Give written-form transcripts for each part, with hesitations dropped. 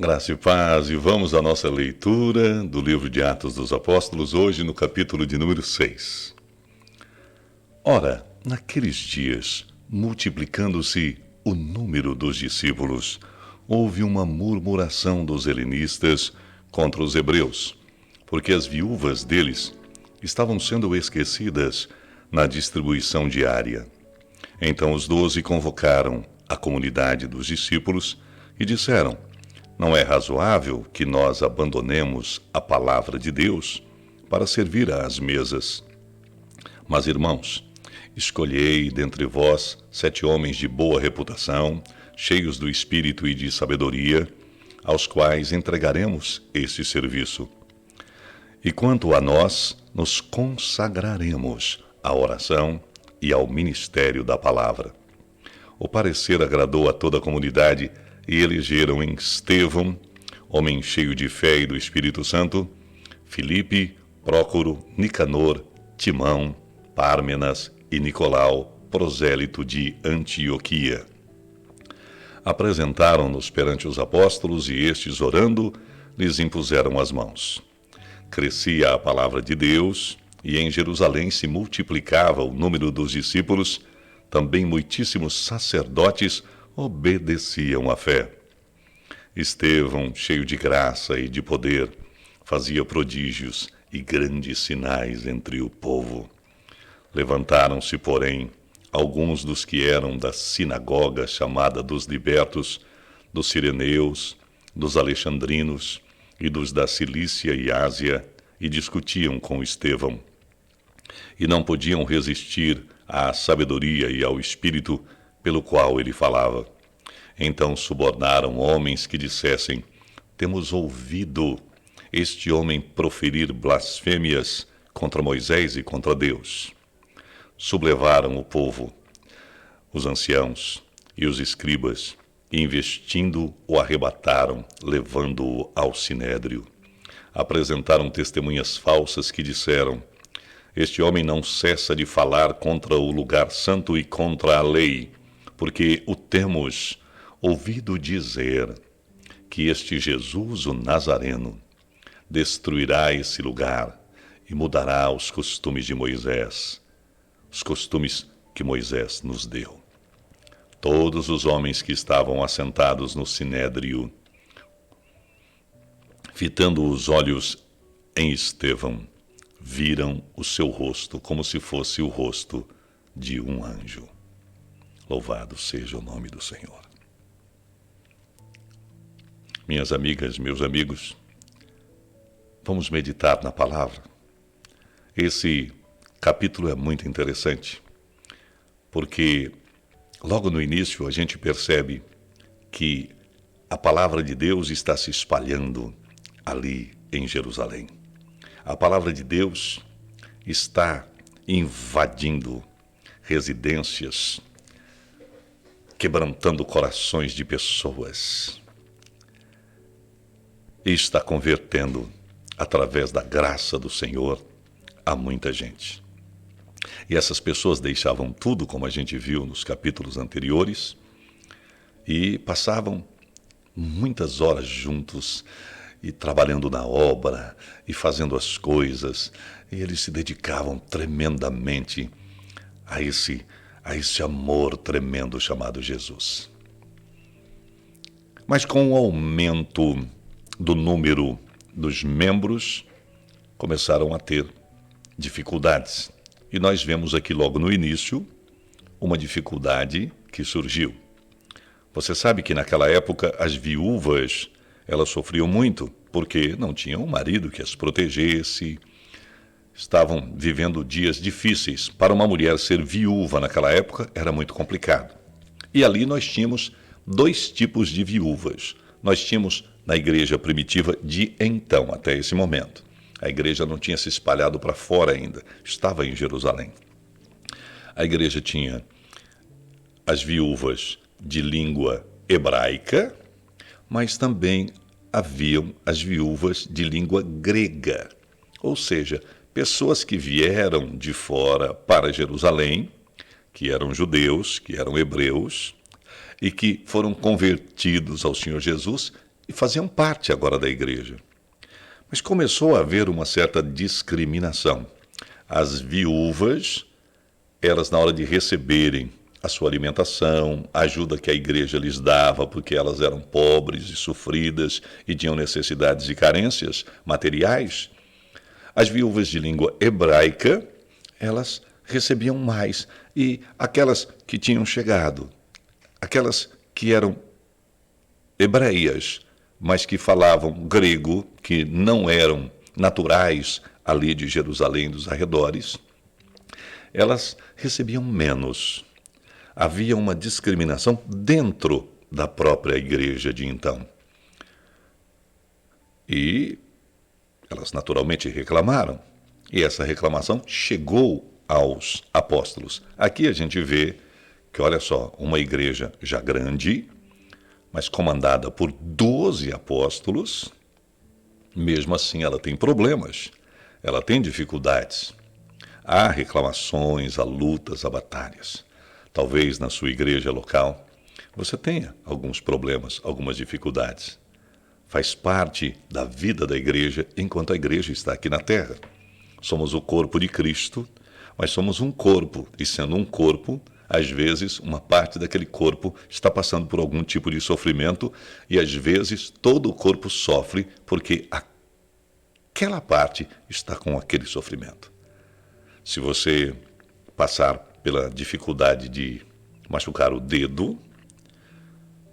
Graça e paz, e vamos à nossa leitura do livro de Atos dos Apóstolos, hoje no capítulo de número 6. Ora, naqueles dias, multiplicando-se o número dos discípulos, houve uma murmuração dos helenistas contra os hebreus, porque as viúvas deles estavam sendo esquecidas na distribuição diária. Então os 12 convocaram a comunidade dos discípulos e disseram: não é razoável que nós abandonemos a palavra de Deus para servir às mesas. Mas, irmãos, escolhei dentre vós 7 homens de boa reputação, cheios do Espírito e de sabedoria, aos quais entregaremos este serviço. E quanto a nós, nos consagraremos à oração e ao ministério da palavra. O parecer agradou a toda a comunidade e elegeram em Estevão, homem cheio de fé e do Espírito Santo, Filipe, Prócoro, Nicanor, Timão, Pármenas e Nicolau, prosélito de Antioquia. Apresentaram-nos perante os apóstolos e estes, orando, lhes impuseram as mãos. Crescia a palavra de Deus e em Jerusalém se multiplicava o número dos discípulos, também muitíssimos sacerdotes obedeciam à fé. Estevão, cheio de graça e de poder, fazia prodígios e grandes sinais entre o povo. Levantaram-se, porém, alguns dos que eram da sinagoga chamada dos libertos, dos sireneus, dos alexandrinos e dos da Cilícia e Ásia, e discutiam com Estevão. E não podiam resistir à sabedoria e ao espírito pelo qual ele falava. Então subornaram homens que dissessem: temos ouvido este homem proferir blasfêmias contra Moisés e contra Deus. Sublevaram o povo, os anciãos e os escribas, e investindo o arrebataram, levando-o ao sinédrio. Apresentaram testemunhas falsas que disseram: este homem não cessa de falar contra o lugar santo e contra a lei, porque o temos ouvido dizer que este Jesus, o Nazareno, destruirá esse lugar e mudará os costumes de Moisés, os costumes que Moisés nos deu. Todos os homens que estavam assentados no sinédrio, fitando os olhos em Estevão, viram o seu rosto como se fosse o rosto de um anjo. Louvado seja o nome do Senhor. Minhas amigas, meus amigos, vamos meditar na palavra. Esse capítulo é muito interessante, porque logo no início a gente percebe que a palavra de Deus está se espalhando ali em Jerusalém. A palavra de Deus está invadindo residências, quebrantando corações de pessoas, e está convertendo, através da graça do Senhor, a muita gente. E essas pessoas deixavam tudo, como a gente viu nos capítulos anteriores, e passavam muitas horas juntos, e trabalhando na obra, e fazendo as coisas, e eles se dedicavam tremendamente a esse amor tremendo chamado Jesus. Mas com o aumento do número dos membros, começaram a ter dificuldades. E nós vemos aqui logo no início uma dificuldade que surgiu. Você sabe que naquela época as viúvas, elas sofriam muito, porque não tinham um marido que as protegesse, estavam vivendo dias difíceis. Para uma mulher ser viúva naquela época era muito complicado. E ali nós tínhamos 2 tipos de viúvas. Nós tínhamos na igreja primitiva de então, até esse momento. A igreja não tinha se espalhado para fora ainda, estava em Jerusalém. A igreja tinha as viúvas de língua hebraica, mas também haviam as viúvas de língua grega, ou seja, pessoas que vieram de fora para Jerusalém, que eram judeus, que eram hebreus, e que foram convertidos ao Senhor Jesus e faziam parte agora da igreja. Mas começou a haver uma certa discriminação. As viúvas, elas na hora de receberem a sua alimentação, a ajuda que a igreja lhes dava, porque elas eram pobres e sofridas e tinham necessidades e carências materiais, as viúvas de língua hebraica, elas recebiam mais. E aquelas que tinham chegado, aquelas que eram hebreias, mas que falavam grego, que não eram naturais ali de Jerusalém, dos arredores, elas recebiam menos. Havia uma discriminação dentro da própria igreja de então. E elas naturalmente reclamaram. E essa reclamação chegou aos apóstolos. Aqui a gente vê que, olha só, uma igreja já grande, mas comandada por 12 apóstolos, mesmo assim ela tem problemas, ela tem dificuldades. Há reclamações, há lutas, há batalhas. Talvez na sua igreja local você tenha alguns problemas, algumas dificuldades. Faz parte da vida da igreja enquanto a igreja está aqui na terra. Somos o corpo de Cristo, mas somos um corpo, e sendo um corpo, às vezes uma parte daquele corpo está passando por algum tipo de sofrimento e às vezes todo o corpo sofre porque aquela parte está com aquele sofrimento. Se você passar pela dificuldade de machucar o dedo,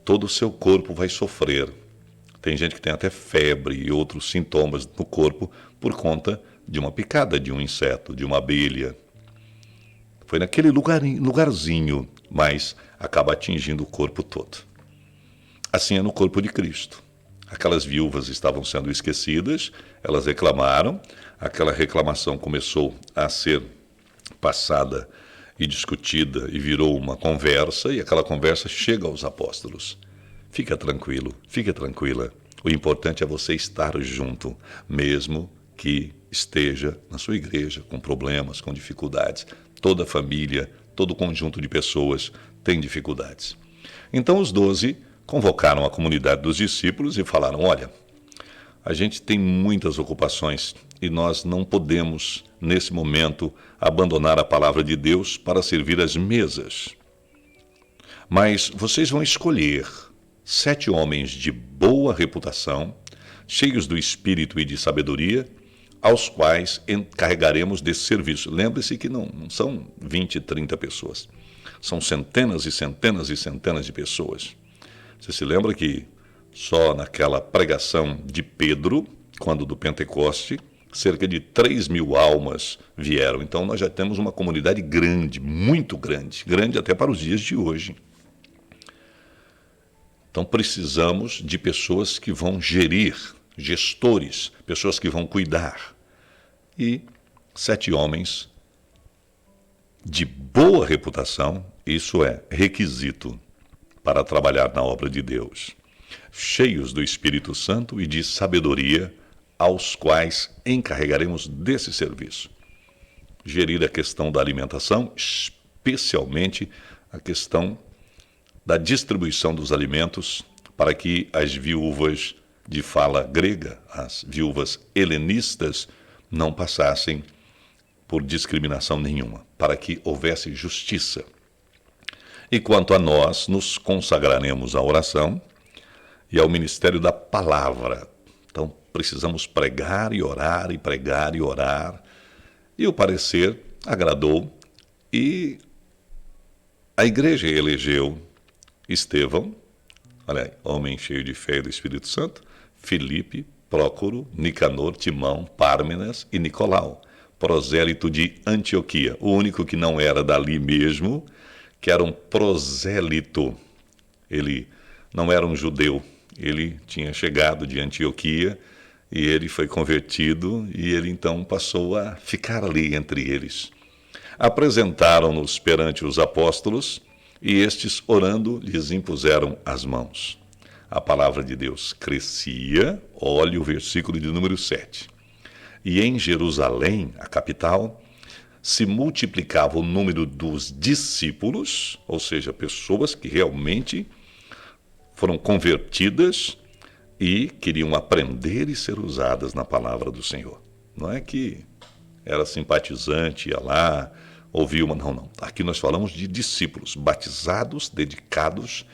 todo o seu corpo vai sofrer. Tem gente que tem até febre e outros sintomas no corpo por conta de uma picada de um inseto, de uma abelha. Foi naquele lugarzinho, mas acaba atingindo o corpo todo. Assim é no corpo de Cristo. Aquelas viúvas estavam sendo esquecidas, elas reclamaram, aquela reclamação começou a ser passada e discutida e virou uma conversa, e aquela conversa chega aos apóstolos. Fica tranquilo, fica tranquila. O importante é você estar junto, mesmo que esteja na sua igreja com problemas, com dificuldades. Toda família, todo conjunto de pessoas tem dificuldades. Então os 12 convocaram a comunidade dos discípulos e falaram: olha, a gente tem muitas ocupações e nós não podemos, nesse momento, abandonar a palavra de Deus para servir as mesas. Mas vocês vão escolher 7 homens de boa reputação, cheios do espírito e de sabedoria, aos quais encarregaremos desse serviço. Lembre-se que não são 20, 30 pessoas. São centenas e centenas e centenas de pessoas. Você se lembra que só naquela pregação de Pedro, quando do Pentecoste, cerca de 3.000 almas vieram. Então nós já temos uma comunidade grande, muito grande, grande até para os dias de hoje. Então precisamos de pessoas que vão gerir, gestores, pessoas que vão cuidar. E 7 homens de boa reputação, isso é requisito para trabalhar na obra de Deus, cheios do Espírito Santo e de sabedoria, aos quais encarregaremos desse serviço. Gerir a questão da alimentação, especialmente a questão da distribuição dos alimentos para que as viúvas de fala grega, as viúvas helenistas, não passassem por discriminação nenhuma, para que houvesse justiça. E quanto a nós, nos consagraremos à oração e ao ministério da palavra. Então, precisamos pregar e orar, e pregar e orar. E o parecer agradou, e a igreja elegeu Estevão, olha aí, homem cheio de fé e do Espírito Santo, Filipe, Prócoro, Nicanor, Timão, Pármenas e Nicolau, prosélito de Antioquia, o único que não era dali mesmo, que era um prosélito. Ele não era um judeu, ele tinha chegado de Antioquia e ele foi convertido e ele então passou a ficar ali entre eles. Apresentaram-nos perante os apóstolos e estes, orando, lhes impuseram as mãos. A palavra de Deus crescia, olhe o versículo de número 7. E em Jerusalém, a capital, se multiplicava o número dos discípulos, ou seja, pessoas que realmente foram convertidas, e queriam aprender e ser usadas na palavra do Senhor. Não é que era simpatizante, ia lá, ouvia uma... Não, não. Aqui nós falamos de discípulos batizados, dedicados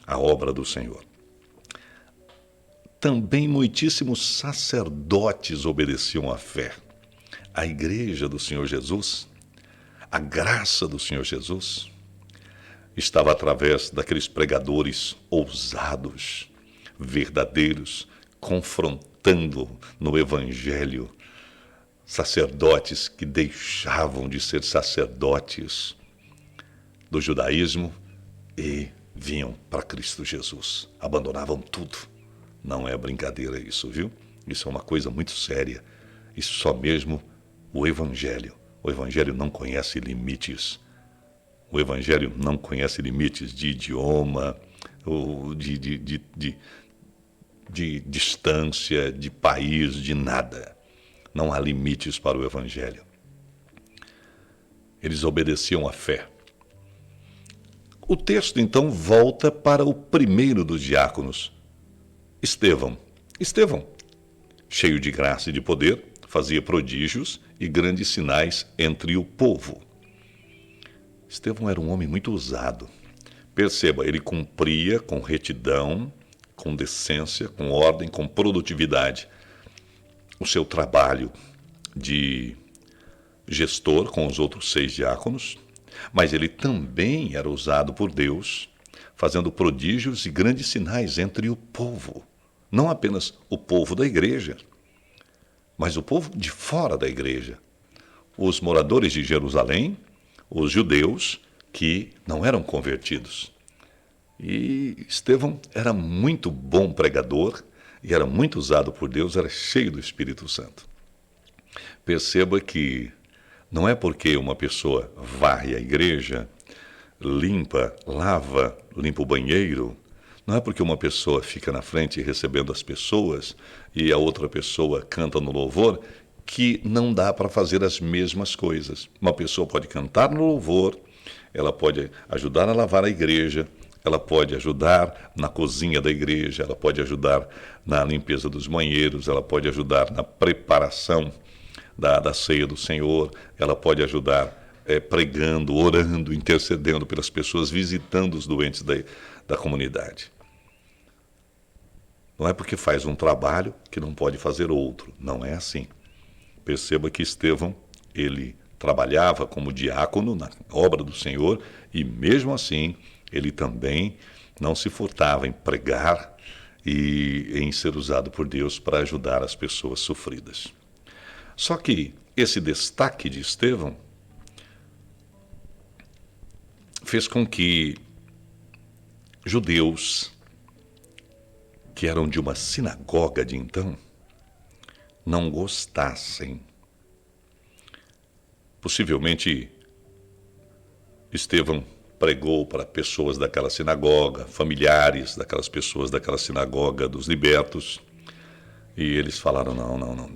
à obra do Senhor. Também muitíssimos sacerdotes obedeciam à fé. A igreja do Senhor Jesus, a graça do Senhor Jesus, estava através daqueles pregadores ousados, verdadeiros, confrontando no Evangelho sacerdotes que deixavam de ser sacerdotes do judaísmo e vinham para Cristo Jesus, abandonavam tudo. Não é brincadeira isso, viu? Isso é uma coisa muito séria. Isso só mesmo o Evangelho. O Evangelho não conhece limites. O Evangelho não conhece limites de idioma, ou de distância, de país, de nada. Não há limites para o Evangelho. Eles obedeciam à fé. O texto, então, volta para o primeiro dos diáconos, Estevão. Estevão, cheio de graça e de poder, fazia prodígios e grandes sinais entre o povo. Estevão era um homem muito ousado. Perceba, ele cumpria com retidão, com decência, com ordem, com produtividade o seu trabalho de gestor com os outros 6 diáconos, mas ele também era usado por Deus, fazendo prodígios e grandes sinais entre o povo. Não apenas o povo da igreja, mas o povo de fora da igreja. Os moradores de Jerusalém, os judeus que não eram convertidos. E Estevão era muito bom pregador e era muito usado por Deus, era cheio do Espírito Santo. Perceba que não é porque uma pessoa varre a igreja, limpa o banheiro, não é porque uma pessoa fica na frente recebendo as pessoas e a outra pessoa canta no louvor que não dá para fazer as mesmas coisas. Uma pessoa pode cantar no louvor, ela pode ajudar a lavar a igreja, ela pode ajudar na cozinha da igreja, ela pode ajudar na limpeza dos banheiros, ela pode ajudar na preparação da ceia do Senhor, ela pode ajudar pregando, orando, intercedendo pelas pessoas, visitando os doentes da comunidade. Não é porque faz um trabalho que não pode fazer outro, não é assim. Perceba que Estevão, ele trabalhava como diácono na obra do Senhor e mesmo assim ele também não se furtava em pregar e em ser usado por Deus para ajudar as pessoas sofridas. Só que esse destaque de Estevão fez com que judeus que eram de uma sinagoga de então não gostassem. Possivelmente Estevão pregou para pessoas daquela sinagoga, familiares daquelas pessoas daquela sinagoga dos libertos, e eles falaram, não.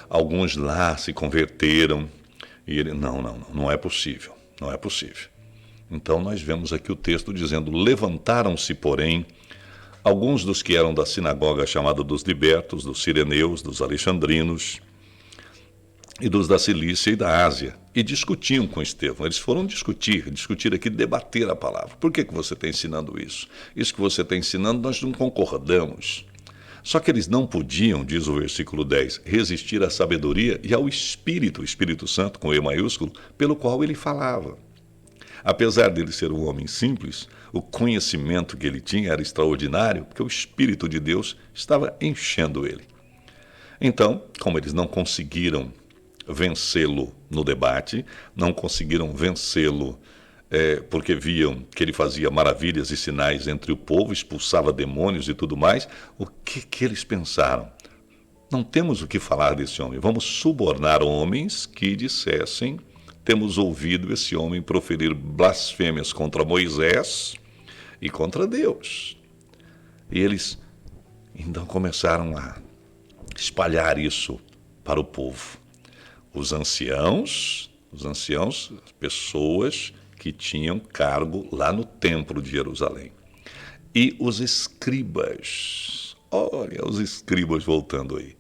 Alguns lá se converteram, e ele, não é possível. Então nós vemos aqui o texto dizendo, levantaram-se, porém, alguns dos que eram da sinagoga chamada dos libertos, dos sireneus, dos alexandrinos, e dos da Cilícia e da Ásia, e discutiam com Estevão. Eles foram discutir aqui, debater a palavra. Por que você está ensinando isso? Isso que você está ensinando, nós não concordamos. Só que eles não podiam, diz o versículo 10, resistir à sabedoria e ao Espírito, o Espírito Santo, com E maiúsculo, pelo qual ele falava. Apesar dele ser um homem simples, o conhecimento que ele tinha era extraordinário, porque o Espírito de Deus estava enchendo ele. Então, como eles não conseguiram vencê-lo no debate, não conseguiram vencê-lo porque viam que ele fazia maravilhas e sinais entre o povo, expulsava demônios e tudo mais, o que eles pensaram? Não temos o que falar desse homem, vamos subornar homens que dissessem, temos ouvido esse homem proferir blasfêmias contra Moisés e contra Deus. E eles então começaram a espalhar isso para o povo. Os anciãos, pessoas que tinham cargo lá no templo de Jerusalém. E os escribas, Olha os escribas voltando aí.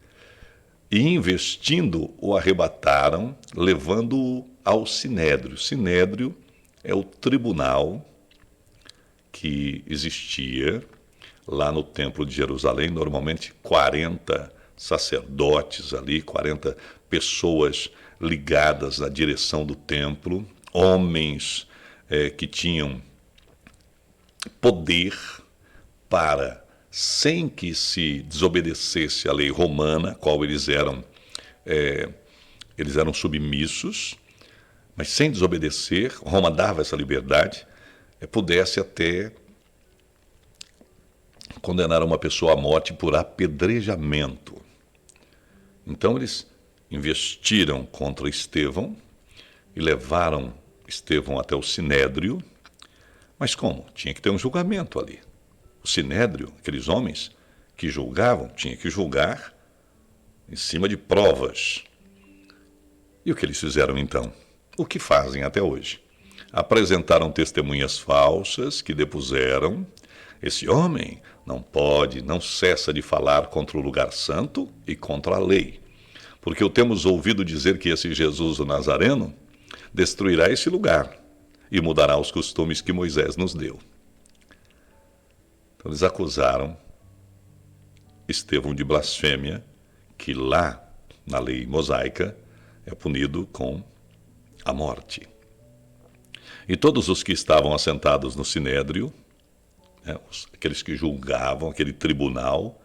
E investindo, o arrebataram, levando-o ao Sinédrio. Sinédrio é o tribunal que existia lá no Templo de Jerusalém, normalmente 40 sacerdotes ali, 40 pessoas ligadas à direção do templo, homens que tinham poder para, sem que se desobedecesse à lei romana, qual eles eram submissos, mas sem desobedecer, Roma dava essa liberdade, pudesse até condenar uma pessoa à morte por apedrejamento. Então eles investiram contra Estevão e levaram Estevão até o Sinédrio. Mas como? Tinha que ter um julgamento ali. O Sinédrio, aqueles homens que julgavam, tinha que julgar em cima de provas. E o que eles fizeram então? O que fazem até hoje? Apresentaram testemunhas falsas que depuseram: esse homem não cessa de falar contra o lugar santo e contra a lei, porque o temos ouvido dizer que esse Jesus, o Nazareno, destruirá esse lugar e mudará os costumes que Moisés nos deu. Então eles acusaram Estevão de blasfêmia, que lá na lei mosaica é punido com a morte. E todos os que estavam assentados no Sinédrio, aqueles que julgavam, aquele tribunal,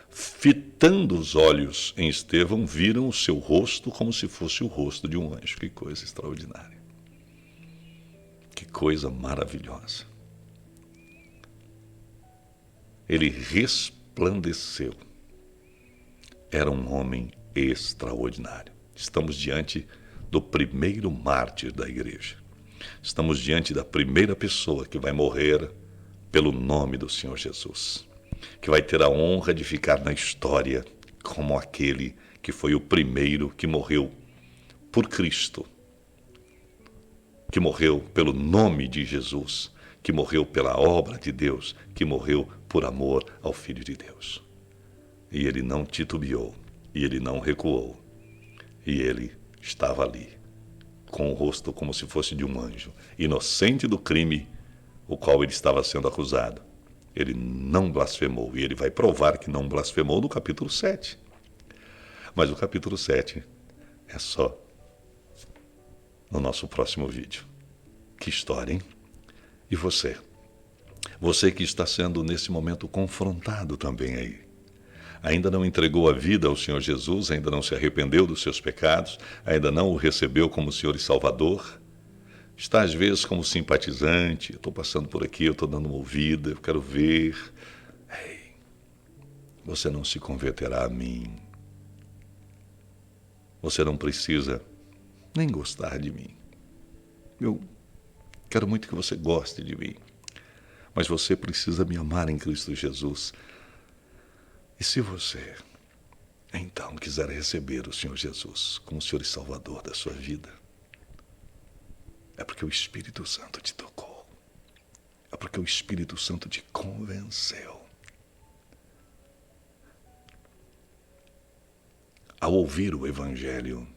fitando os olhos em Estevão, viram o seu rosto como se fosse o rosto de um anjo. Que coisa extraordinária. Que coisa maravilhosa. Ele resplandeceu. Era um homem extraordinário. Estamos diante do primeiro mártir da igreja. Estamos diante da primeira pessoa que vai morrer pelo nome do Senhor Jesus, que vai ter a honra de ficar na história como aquele que foi o primeiro que morreu por Cristo, que morreu pelo nome de Jesus, que morreu pela obra de Deus, que morreu por amor ao Filho de Deus. E ele não titubeou, e ele não recuou, e ele estava ali, com o rosto como se fosse de um anjo, inocente do crime o qual ele estava sendo acusado. Ele não blasfemou, e ele vai provar que não blasfemou no capítulo 7. Mas o capítulo 7 é só no nosso próximo vídeo. Que história, hein? E você? Você que está sendo nesse momento confrontado também aí. Ainda não entregou a vida ao Senhor Jesus, ainda não se arrependeu dos seus pecados, ainda não o recebeu como Senhor e Salvador. Está às vezes como simpatizante: eu estou passando por aqui, eu estou dando uma ouvida, eu quero ver. Ei, você não se converterá a mim. Você não precisa nem gostar de mim. Eu quero muito que você goste de mim, mas você precisa me amar em Cristo Jesus. E se você, então, quiser receber o Senhor Jesus como Senhor e Salvador da sua vida, é porque o Espírito Santo te tocou. É porque o Espírito Santo te convenceu. Ao ouvir o Evangelho,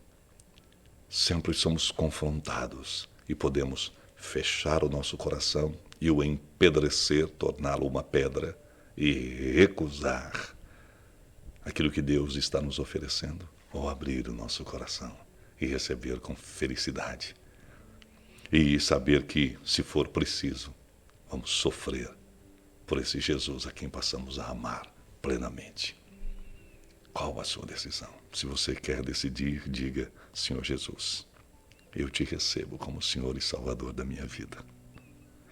sempre somos confrontados e podemos fechar o nosso coração e o empedrecer, torná-lo uma pedra e recusar aquilo que Deus está nos oferecendo, ou abrir o nosso coração e receber com felicidade. E saber que, se for preciso, vamos sofrer por esse Jesus a quem passamos a amar plenamente. Qual a sua decisão? Se você quer decidir, diga: Senhor Jesus, eu te recebo como Senhor e Salvador da minha vida.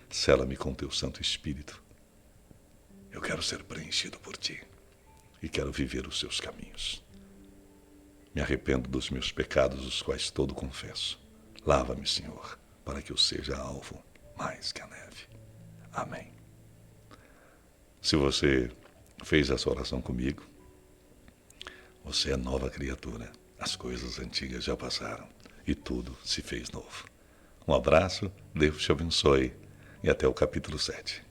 Sela-me com teu Santo Espírito. Eu quero ser preenchido por ti e quero viver os seus caminhos. Me arrependo dos meus pecados, os quais todo confesso. Lava-me, Senhor, para que eu seja alvo mais que a neve. Amém. Se você fez essa oração comigo, você é nova criatura. As coisas antigas já passaram e tudo se fez novo. Um abraço, Deus te abençoe e até o capítulo 7.